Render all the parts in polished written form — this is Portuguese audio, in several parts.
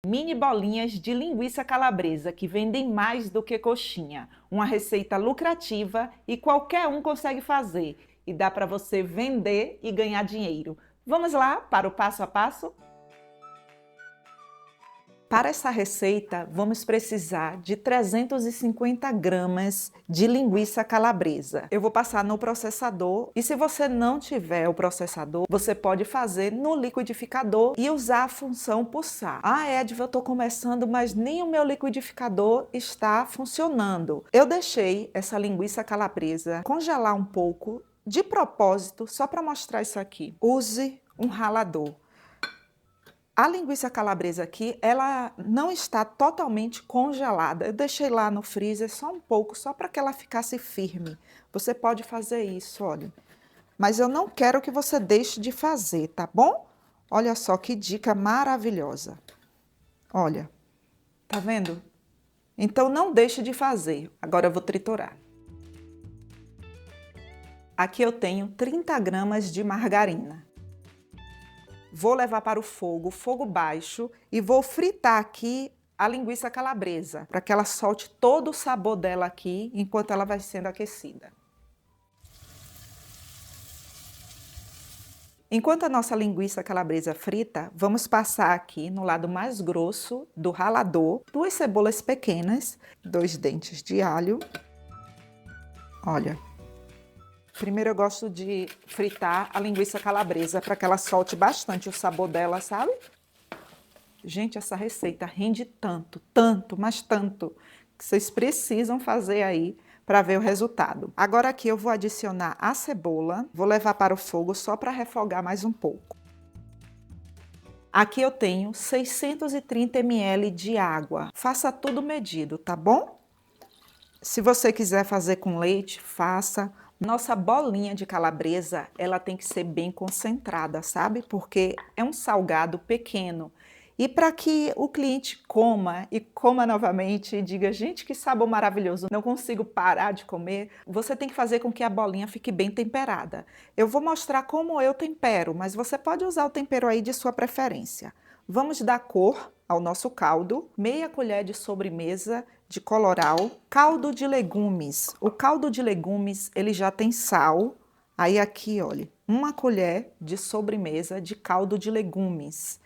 Mini bolinhas de linguiça calabresa que vendem mais do que coxinha. Uma receita lucrativa e qualquer um consegue fazer. E dá para você vender e ganhar dinheiro. Vamos lá para o passo a passo? Para essa receita, vamos precisar de 350 gramas de linguiça calabresa. Eu vou passar no processador e se você não tiver o processador, você pode fazer no liquidificador e usar a função pulsar. Ah, Edva, eu estou começando, mas nem o meu liquidificador está funcionando. Eu deixei essa linguiça calabresa congelar um pouco de propósito, só para mostrar isso aqui. Use um ralador. A linguiça calabresa aqui, ela não está totalmente congelada. Eu deixei lá no freezer só um pouco, só para que ela ficasse firme. Você pode fazer isso, olha. Mas eu não quero que você deixe de fazer, tá bom? Olha só que dica maravilhosa. Olha, tá vendo? Então não deixe de fazer. Agora eu vou triturar. Aqui eu tenho 30 gramas de margarina. Vou levar para o fogo baixo e vou fritar aqui a linguiça calabresa, para que ela solte todo o sabor dela aqui enquanto ela vai sendo aquecida. Enquanto a nossa linguiça calabresa frita, vamos passar aqui no lado mais grosso do ralador 2 cebolas pequenas, 2 dentes de alho. Olha. Primeiro eu gosto de fritar a linguiça calabresa para que ela solte bastante o sabor dela, sabe? Gente, essa receita rende tanto, tanto, mas tanto, que vocês precisam fazer aí para ver o resultado. Agora aqui eu vou adicionar a cebola, vou levar para o fogo só para refogar mais um pouco. Aqui eu tenho 630 ml de água. Faça tudo medido, tá bom? Se você quiser fazer com leite, faça. Nossa bolinha de calabresa, ela tem que ser bem concentrada, sabe? Porque é um salgado pequeno. E para que o cliente coma e coma novamente e diga, gente, que sabor maravilhoso, não consigo parar de comer, você tem que fazer com que a bolinha fique bem temperada. Eu vou mostrar como eu tempero, mas você pode usar o tempero aí de sua preferência. Vamos dar cor ao nosso caldo, meia colher de sobremesa de coloral, caldo de legumes. O caldo de legumes, ele já tem sal. Aí aqui, olha, 1 colher de sobremesa de caldo de legumes.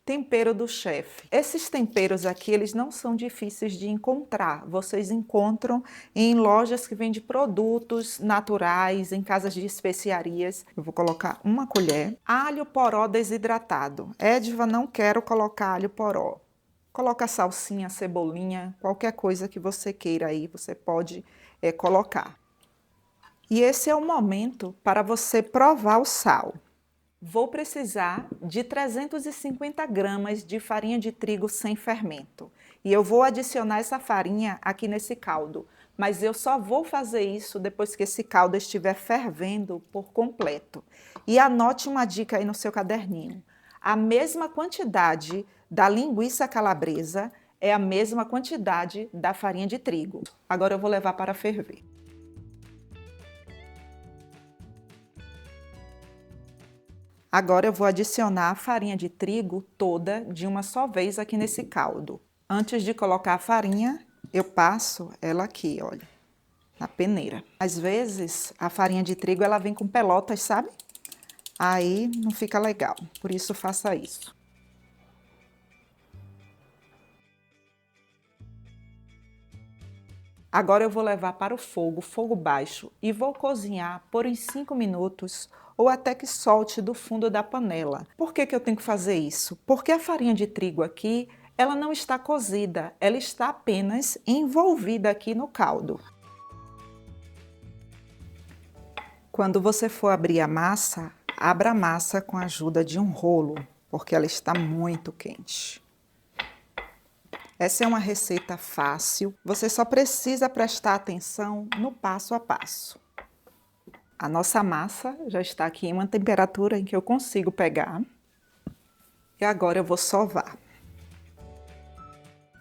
Tempero do chefe. Esses temperos aqui, eles não são difíceis de encontrar. Vocês encontram em lojas que vendem produtos naturais, em casas de especiarias. Eu vou colocar 1 colher. Alho poró desidratado. Edva, não quero colocar alho poró. Coloca salsinha, cebolinha, qualquer coisa que você queira aí, você pode colocar. E esse é o momento para você provar o sal. Vou precisar de 350 gramas de farinha de trigo sem fermento. E eu vou adicionar essa farinha aqui nesse caldo. Mas eu só vou fazer isso depois que esse caldo estiver fervendo por completo. E anote uma dica aí no seu caderninho. A mesma quantidade da linguiça calabresa é a mesma quantidade da farinha de trigo. Agora eu vou levar para ferver. Agora eu vou adicionar a farinha de trigo toda de uma só vez aqui nesse caldo. Antes de colocar a farinha, eu passo ela aqui, olha, na peneira. Às vezes, a farinha de trigo ela vem com pelotas, sabe? Aí não fica legal, por isso faça isso. Agora eu vou levar para o fogo baixo, e vou cozinhar por uns 5 minutos ou até que solte do fundo da panela. Por que eu tenho que fazer isso? Porque a farinha de trigo aqui, ela não está cozida, ela está apenas envolvida aqui no caldo. Quando você for abrir a massa, abra a massa com a ajuda de um rolo, porque ela está muito quente. Essa é uma receita fácil, você só precisa prestar atenção no passo a passo. A nossa massa já está aqui em uma temperatura em que eu consigo pegar. E agora eu vou sovar.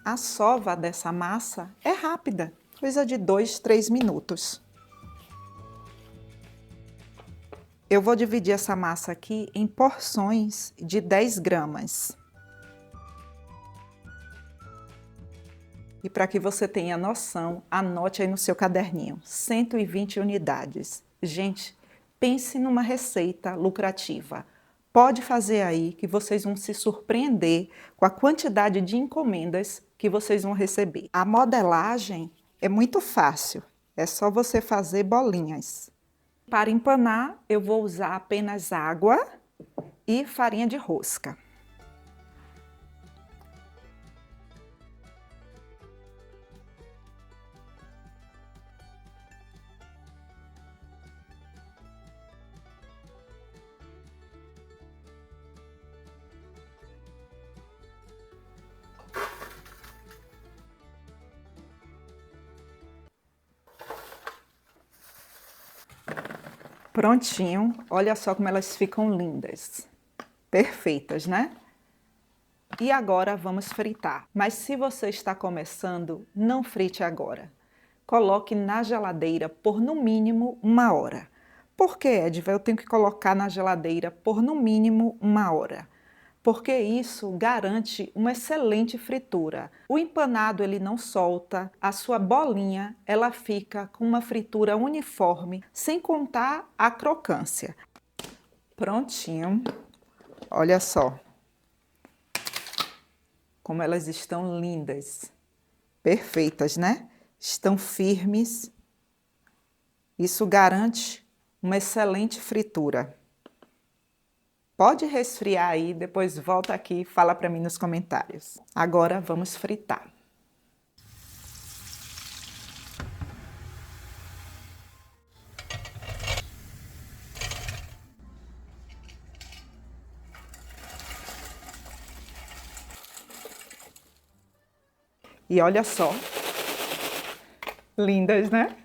A sova dessa massa é rápida, coisa de 2, 3 minutos. Eu vou dividir essa massa aqui em porções de 10 gramas. E para que você tenha noção, anote aí no seu caderninho, 120 unidades. Gente, pense numa receita lucrativa. Pode fazer aí que vocês vão se surpreender com a quantidade de encomendas que vocês vão receber. A modelagem é muito fácil, é só você fazer bolinhas. Para empanar, eu vou usar apenas água e farinha de rosca. Prontinho, olha só como elas ficam lindas. Perfeitas, né? E agora vamos fritar. Mas se você está começando, não frite agora. Coloque na geladeira por no mínimo 1 hora. Por que, Edva, eu tenho que colocar na geladeira por no mínimo 1 hora? Porque isso garante uma excelente fritura. O empanado ele não solta, a sua bolinha ela fica com uma fritura uniforme, sem contar a crocância. Prontinho, olha só como elas estão lindas, perfeitas, né? Estão firmes, isso garante uma excelente fritura. Pode resfriar aí, depois volta aqui e fala para mim nos comentários. Agora vamos fritar. E olha só, lindas, né?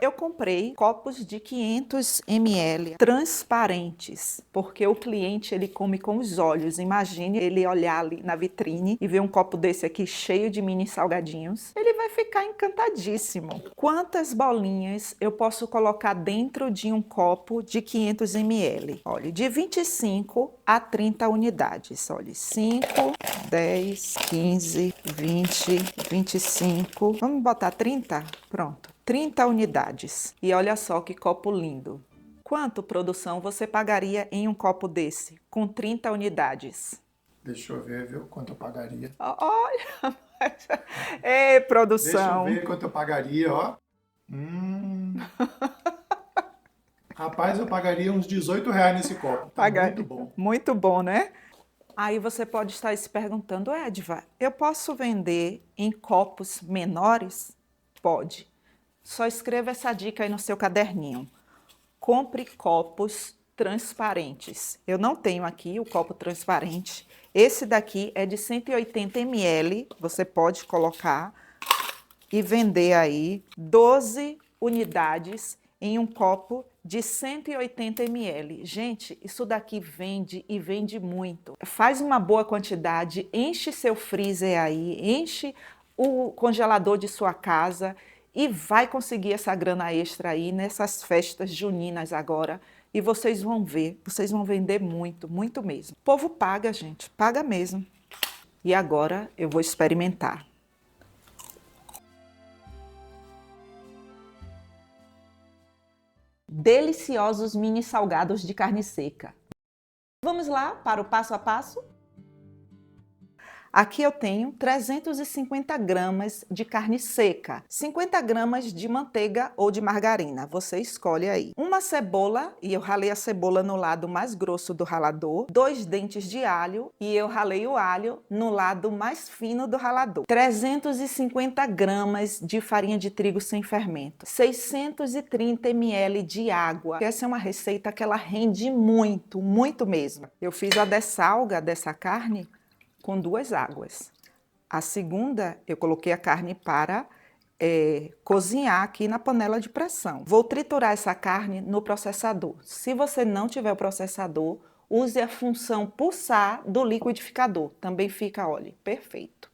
Eu comprei copos de 500 ml transparentes, porque o cliente ele come com os olhos. Imagine ele olhar ali na vitrine e ver um copo desse aqui cheio de mini salgadinhos. Ele vai ficar encantadíssimo. Quantas bolinhas eu posso colocar dentro de um copo de 500 ml? Olha, de 25 a 30 unidades. Olha, 5, 10, 15, 20, 25. Vamos botar 30? Pronto. 30 unidades. E olha só que copo lindo. Quanto, produção, você pagaria em um copo desse, com 30 unidades? Deixa eu ver, viu, quanto eu pagaria. Olha, ei, produção. Deixa eu ver quanto eu pagaria, ó. Rapaz, eu pagaria uns R$18 nesse copo. Tá muito bom. Muito bom, né? Aí você pode estar se perguntando, Edva, eu posso vender em copos menores? Pode. Só escreva essa dica aí no seu caderninho. Compre copos transparentes. Eu não tenho aqui o copo transparente. Esse daqui é de 180 ml. Você pode colocar e vender aí 12 unidades em um copo de 180 ml. Gente, isso daqui vende e vende muito. Faz uma boa quantidade, enche seu freezer aí, enche o congelador de sua casa e vai conseguir essa grana extra aí nessas festas juninas agora. E vocês vão ver, vocês vão vender muito, muito mesmo. O povo paga, gente, paga mesmo. E agora eu vou experimentar. Deliciosos mini salgados de carne seca. Vamos lá para o passo a passo? Aqui eu tenho 350 gramas de carne seca, 50 gramas de manteiga ou de margarina, você escolhe aí. Uma cebola, e eu ralei a cebola no lado mais grosso do ralador, 2 dentes de alho, e eu ralei o alho no lado mais fino do ralador. 350 gramas de farinha de trigo sem fermento, 630 ml de água. Essa é uma receita que ela rende muito, muito mesmo. Eu fiz a dessalga dessa carne com 2 águas. A segunda, eu coloquei a carne para cozinhar aqui na panela de pressão. Vou triturar essa carne no processador. Se você não tiver o processador, use a função pulsar do liquidificador. Também fica, olha, perfeito.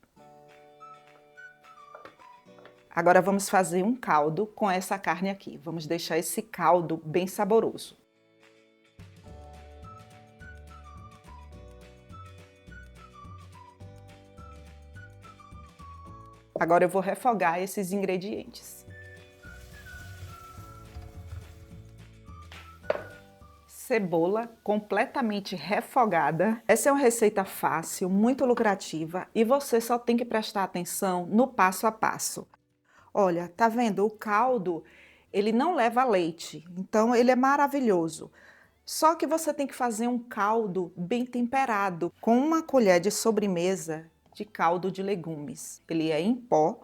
Agora vamos fazer um caldo com essa carne aqui. Vamos deixar esse caldo bem saboroso. Agora eu vou refogar esses ingredientes. Cebola completamente refogada. Essa é uma receita fácil, muito lucrativa e você só tem que prestar atenção no passo a passo. Olha, tá vendo? O caldo, ele não leva leite, então ele é maravilhoso. Só que você tem que fazer um caldo bem temperado, com uma colher de sobremesa de caldo de legumes. Ele é em pó,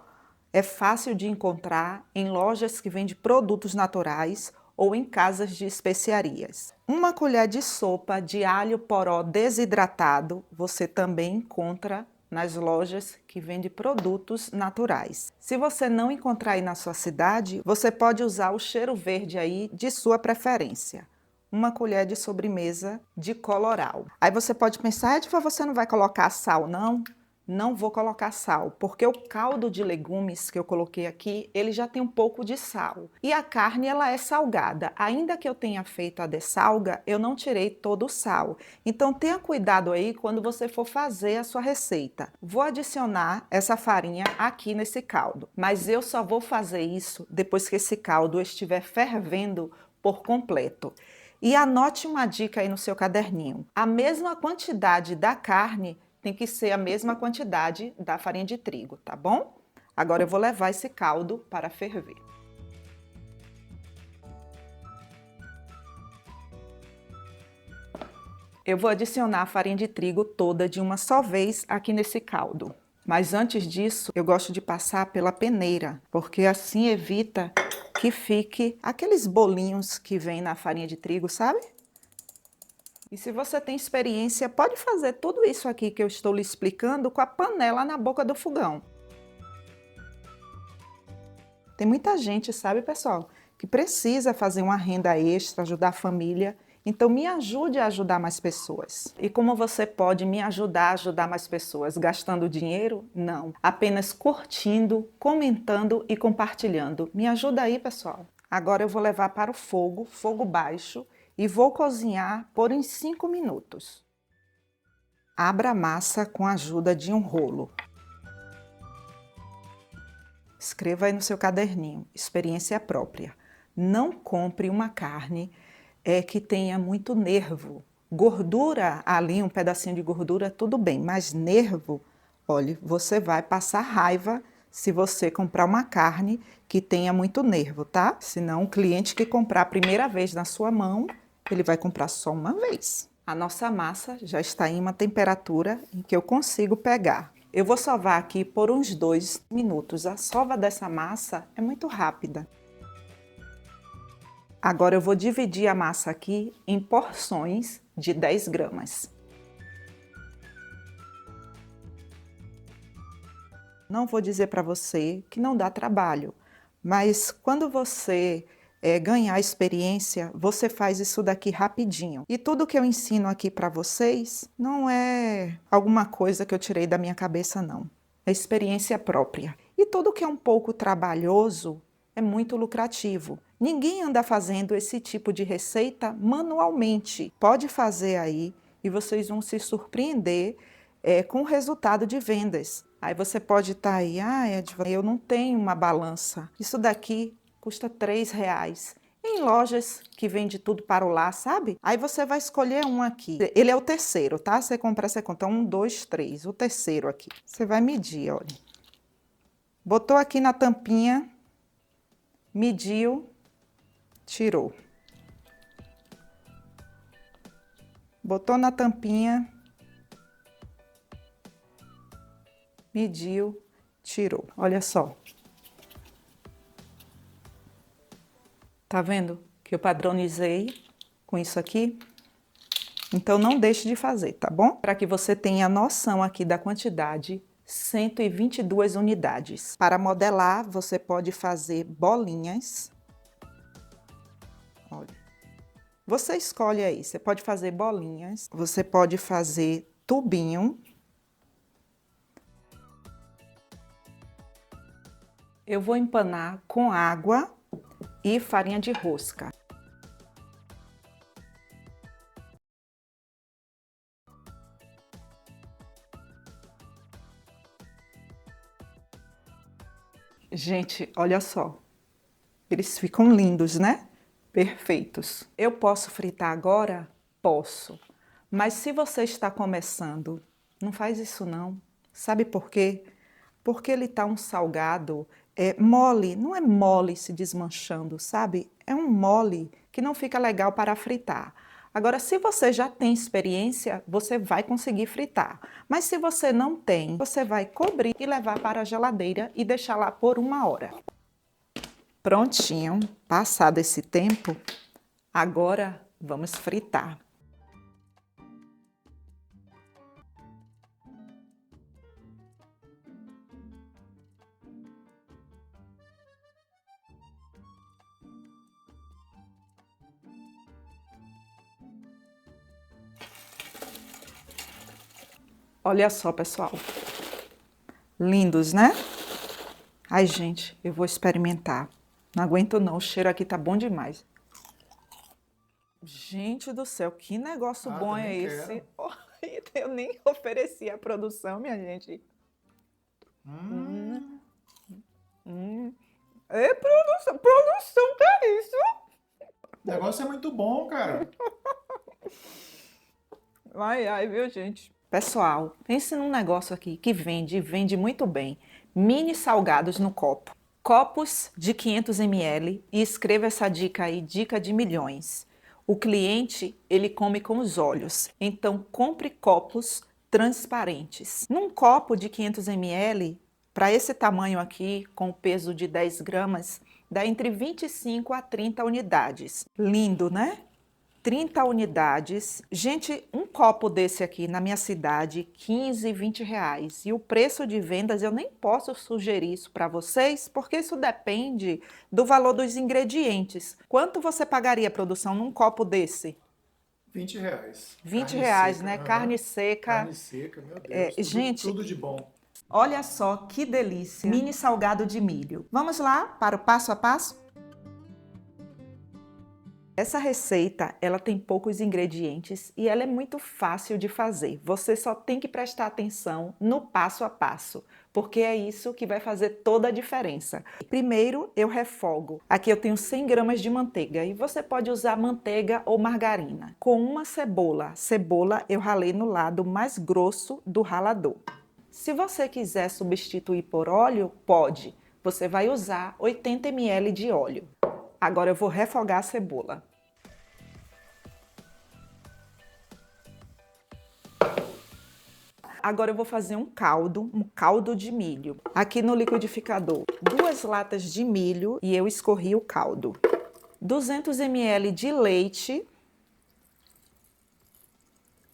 é fácil de encontrar em lojas que vendem produtos naturais ou em casas de especiarias. Uma colher de sopa de alho poró desidratado você também encontra nas lojas que vendem produtos naturais. Se você não encontrar aí na sua cidade, você pode usar o cheiro verde aí de sua preferência. Uma colher de sobremesa de coloral. Aí você pode pensar, Edva, você não vai colocar sal, não? Não vou colocar sal, porque o caldo de legumes que eu coloquei aqui, ele já tem um pouco de sal. E a carne, ela é salgada. Ainda que eu tenha feito a dessalga, eu não tirei todo o sal. Então tenha cuidado aí quando você for fazer a sua receita. Vou adicionar essa farinha aqui nesse caldo, mas eu só vou fazer isso depois que esse caldo estiver fervendo por completo. E anote uma dica aí no seu caderninho. A mesma quantidade da carne tem que ser a mesma quantidade da farinha de trigo, tá bom? Agora eu vou levar esse caldo para ferver. Eu vou adicionar a farinha de trigo toda de uma só vez aqui nesse caldo. Mas antes disso, eu gosto de passar pela peneira, porque assim evita que fique aqueles bolinhos que vem na farinha de trigo, sabe? E se você tem experiência, pode fazer tudo isso aqui que eu estou lhe explicando com a panela na boca do fogão. Tem muita gente, sabe, pessoal, que precisa fazer uma renda extra, ajudar a família. Então, me ajude a ajudar mais pessoas. E como você pode me ajudar a ajudar mais pessoas? Gastando dinheiro? Não. Apenas curtindo, comentando e compartilhando. Me ajuda aí, pessoal. Agora eu vou levar para o fogo baixo, e vou cozinhar por uns 5 minutos. Abra a massa com a ajuda de um rolo. Escreva aí no seu caderninho, experiência própria. Não compre uma carne que tenha muito nervo. Gordura ali, um pedacinho de gordura, tudo bem, mas nervo, olha, você vai passar raiva se você comprar uma carne que tenha muito nervo, tá? Senão o cliente que comprar a primeira vez na sua mão, ele vai comprar só uma vez. A nossa massa já está em uma temperatura em que eu consigo pegar. Eu vou sovar aqui por uns 2 minutos. A sova dessa massa é muito rápida. Agora eu vou dividir a massa aqui em porções de 10 gramas. Não vou dizer para você que não dá trabalho, mas quando você ganhar experiência, você faz isso daqui rapidinho. E tudo que eu ensino aqui para vocês não é alguma coisa que eu tirei da minha cabeça, não. É experiência própria. E tudo que é um pouco trabalhoso é muito lucrativo. Ninguém anda fazendo esse tipo de receita manualmente. Pode fazer aí e vocês vão se surpreender com o resultado de vendas. Aí você pode estar aí, Edva, eu não tenho uma balança. Isso daqui custa R$3. Em lojas que vende tudo para o lar, sabe? Aí você vai escolher um aqui. Ele é o terceiro, tá? Você compra, você conta 1, 2, 3. O terceiro aqui. Você vai medir, olha. Botou aqui na tampinha, mediu, tirou. Botou na tampinha, mediu, tirou. Olha só. Tá vendo que eu padronizei com isso aqui? Então não deixe de fazer, tá bom? Para que você tenha noção aqui da quantidade, 122 unidades. Para modelar, você pode fazer bolinhas. Olha. Você escolhe aí, você pode fazer bolinhas, você pode fazer tubinho. Eu vou empanar com água e farinha de rosca. Gente, olha só. Eles ficam lindos, né? Perfeitos. Eu posso fritar agora? Posso. Mas se você está começando, não faz isso não. Sabe por quê? Porque ele tá um salgado mole, não é mole se desmanchando, sabe? É um mole que não fica legal para fritar. Agora, se você já tem experiência, você vai conseguir fritar. Mas se você não tem, você vai cobrir e levar para a geladeira e deixar lá por 1 hora. Prontinho, passado esse tempo, agora vamos fritar. Olha só, pessoal. Lindos, né? Ai, gente, eu vou experimentar. Não aguento não, o cheiro aqui tá bom demais. Gente do céu, que negócio bom é esse? Oh, eu nem ofereci a produção, minha gente. É produção, que é isso? O negócio é muito bom, cara. Ai, viu, gente? Pessoal, pense num negócio aqui que vende muito bem. Mini salgados no copo. Copos de 500 ml e escreva essa dica aí, dica de milhões. O cliente, ele come com os olhos, então compre copos transparentes. Num copo de 500 ml, para esse tamanho aqui, com peso de 10 gramas, dá entre 25 a 30 unidades. Lindo, né? 30 unidades. Gente, um copo desse aqui na minha cidade, 15, 20 reais. E o preço de vendas, eu nem posso sugerir isso para vocês, porque isso depende do valor dos ingredientes. Quanto você pagaria, produção, num copo desse? 20 reais. 20 Carne reais, seca. né? Aham. Carne seca. Carne seca, meu Deus. Gente, tudo de bom. olha só que delícia. Mini salgado de milho. Vamos lá para o passo a passo? Essa receita, ela tem poucos ingredientes e ela é muito fácil de fazer. Você só tem que prestar atenção no passo a passo, porque é isso que vai fazer toda a diferença. Primeiro, eu refogo. Aqui eu tenho 100 gramas de manteiga e você pode usar manteiga ou margarina. Com uma cebola. Cebola eu ralei no lado mais grosso do ralador. Se você quiser substituir por óleo, pode. Você vai usar 80 ml de óleo. Agora eu vou refogar a cebola. Agora eu vou fazer um caldo de milho. Aqui no liquidificador, 2 latas de milho e eu escorri o caldo. 200 ml de leite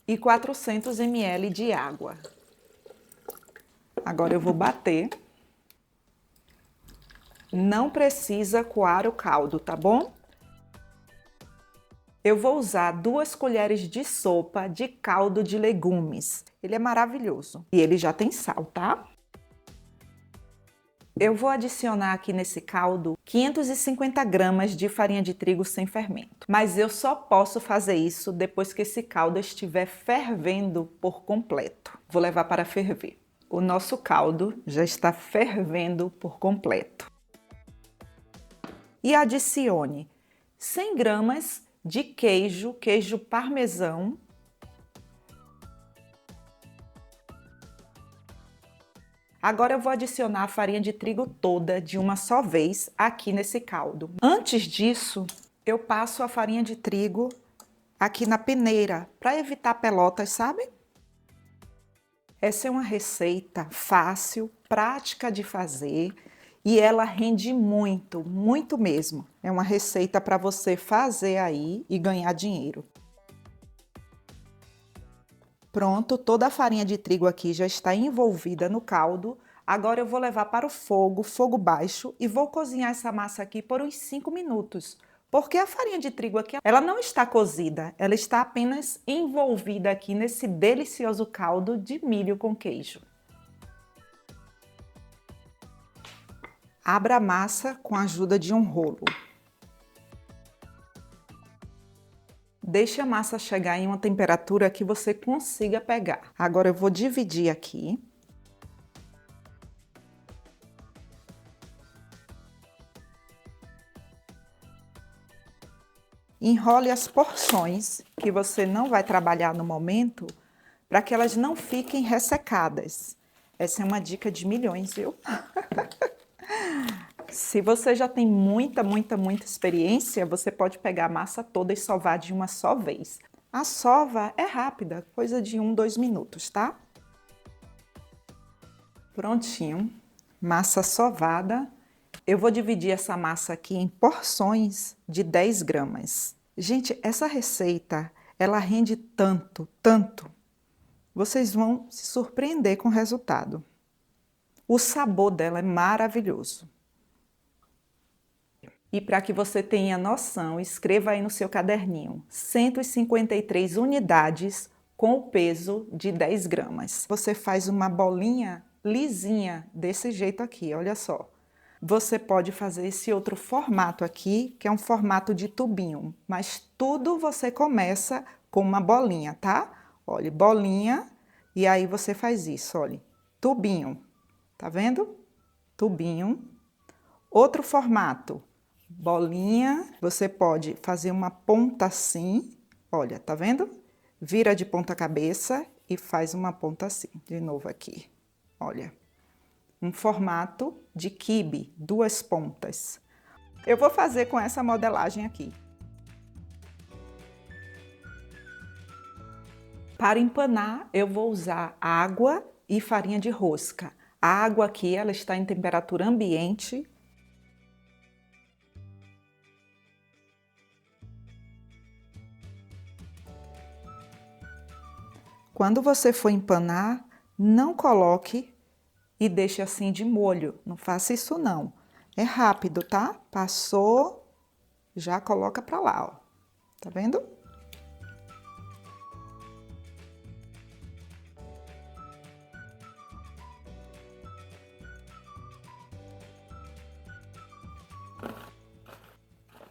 e 400 ml de água. Agora eu vou bater. Não precisa coar o caldo, tá bom? Eu vou usar 2 colheres de sopa de caldo de legumes. Ele é maravilhoso. E ele já tem sal, tá? Eu vou adicionar aqui nesse caldo 550 gramas de farinha de trigo sem fermento. Mas eu só posso fazer isso depois que esse caldo estiver fervendo por completo. Vou levar para ferver. O nosso caldo já está fervendo por completo. E adicione 100 gramas de queijo parmesão. Agora eu vou adicionar a farinha de trigo toda de uma só vez aqui nesse caldo. Antes disso, eu passo a farinha de trigo aqui na peneira para evitar pelotas, sabe? Essa é uma receita fácil, prática de fazer. E ela rende muito, muito mesmo. É uma receita para você fazer aí e ganhar dinheiro. Pronto, toda a farinha de trigo aqui já está envolvida no caldo. Agora eu vou levar para o fogo baixo, e vou cozinhar essa massa aqui por uns 5 minutos. Porque a farinha de trigo aqui, ela não está cozida, ela está apenas envolvida aqui nesse delicioso caldo de milho com queijo. Abra a massa com a ajuda de um rolo. Deixe a massa chegar em uma temperatura que você consiga pegar. Agora eu vou dividir aqui. Enrole as porções que você não vai trabalhar no momento, para que elas não fiquem ressecadas. Essa é uma dica de milhões, viu? Se você já tem muita experiência, você pode pegar a massa toda e sovar de uma só vez. A sova é rápida, coisa de 1, 2 minutos, tá? Prontinho, massa sovada. Eu vou dividir essa massa aqui em porções de 10 gramas. Gente, essa receita, ela rende tanto. Vocês vão se surpreender com o resultado. O sabor dela é maravilhoso. E para que você tenha noção, escreva aí no seu caderninho, 153 unidades com o peso de 10 gramas. Você faz uma bolinha lisinha, desse jeito aqui, olha só. Você pode fazer esse outro formato aqui, que é um formato de tubinho, mas tudo você começa com uma bolinha, tá? Olha, bolinha, e aí você faz isso, olha, tubinho, tá vendo? Tubinho. Outro formato, bolinha, você pode fazer uma ponta assim, olha, tá vendo? Vira de ponta cabeça e faz uma ponta assim, de novo aqui, olha. Um formato de quibe, 2 pontas. Eu vou fazer com essa modelagem aqui. Para empanar, eu vou usar água e farinha de rosca. A água aqui, ela está em temperatura ambiente. Quando você for empanar, não coloque e deixe assim de molho. Não faça isso não. É rápido, tá? Passou, já coloca pra lá, ó. Tá vendo?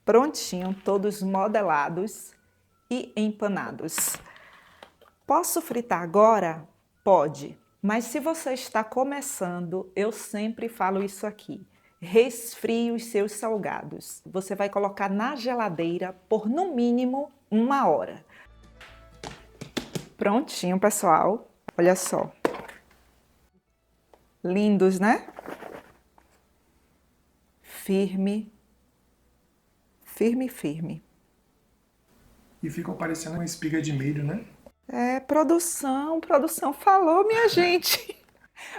Prontinho, todos modelados e empanados. Posso fritar agora? Pode. Mas se você está começando, eu sempre falo isso aqui. Resfrie os seus salgados. Você vai colocar na geladeira por no mínimo 1 hora. Prontinho, pessoal. Olha só. Lindos, né? Firme. Firme. E ficam parecendo uma espiga de milho, né? É, produção falou, minha gente.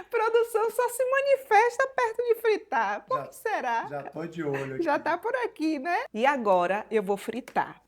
Produção só se manifesta perto de fritar. Por que será? Já tô de olho aqui. Já tá por aqui, né? E agora eu vou fritar.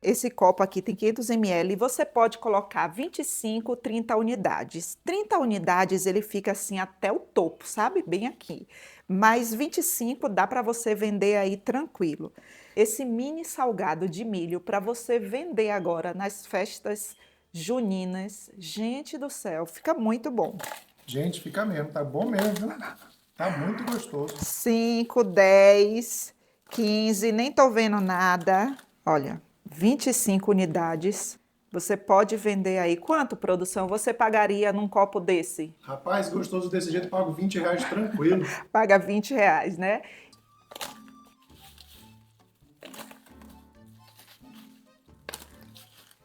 Esse copo aqui tem 500 ml e você pode colocar 25, 30 unidades. 30 unidades ele fica assim até o topo, sabe? Bem aqui. Mas 25 dá para você vender aí tranquilo. Esse mini salgado de milho para você vender agora nas festas juninas. Gente do céu, fica muito bom. Gente, fica mesmo, tá bom mesmo, viu? Tá muito gostoso. 5, 10, 15, nem tô vendo nada. Olha. 25 unidades. Você pode vender aí. Quanto, produção, você pagaria num copo desse? Rapaz, gostoso desse jeito, eu pago R$20 tranquilo. Paga R$20, né?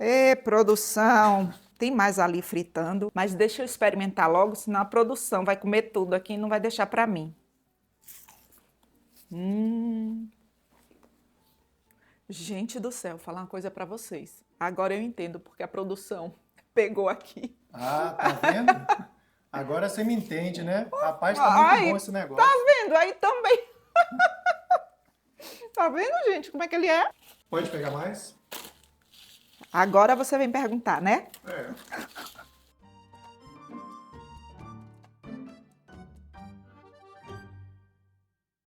Ê, produção, tem mais ali fritando. Mas deixa eu experimentar logo, senão a produção vai comer tudo aqui e não vai deixar pra mim. Gente do céu, falar uma coisa pra vocês. Agora eu entendo porque a produção pegou aqui. Ah, tá vendo? Agora você me entende, né? Rapaz, tá muito bom esse negócio. Tá vendo? Aí também. Tá vendo, gente, como é que ele é? Pode pegar mais? Agora você vem perguntar, né? É.